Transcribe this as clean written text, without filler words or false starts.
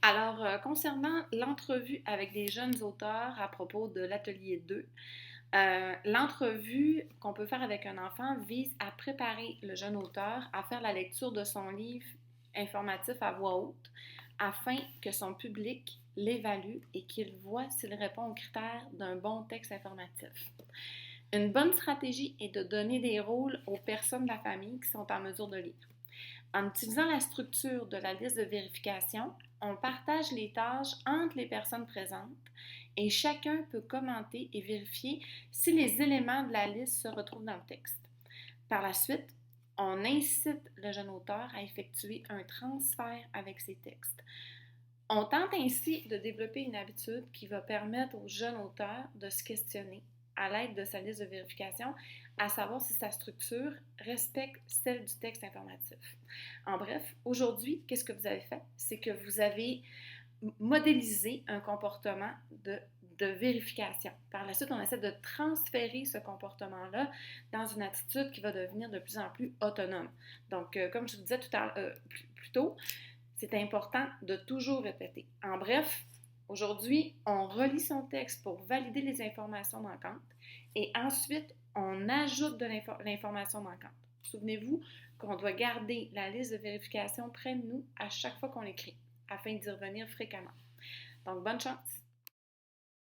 Alors, concernant l'entrevue avec des jeunes auteurs à propos de l'atelier 2, l'entrevue qu'on peut faire avec un enfant vise à préparer le jeune auteur à faire la lecture de son livre informatif à voix haute afin que son public l'évalue et qu'il voit s'il répond aux critères d'un bon texte informatif. Une bonne stratégie est de donner des rôles aux personnes de la famille qui sont en mesure de lire. En utilisant la structure de la liste de vérification, on partage les tâches entre les personnes présentes et chacun peut commenter et vérifier si les éléments de la liste se retrouvent dans le texte. Par la suite, on incite le jeune auteur à effectuer un transfert avec ses textes. On tente ainsi de développer une habitude qui va permettre au jeune auteur de se questionner à l'aide de sa liste de vérification, à savoir si sa structure respecte celle du texte informatif. En bref, aujourd'hui, qu'est-ce que vous avez fait? C'est que vous avez modélisé un comportement de vérification. Par la suite, on essaie de transférer ce comportement-là dans une attitude qui va devenir de plus en plus autonome. Donc, comme je vous disais plus tôt, c'est important de toujours répéter. En bref, aujourd'hui, on relit son texte pour valider les informations manquantes et ensuite, on ajoute de l'information manquante. Souvenez-vous qu'on doit garder la liste de vérification près de nous à chaque fois qu'on l'écrit afin d'y revenir fréquemment. Donc, bonne chance!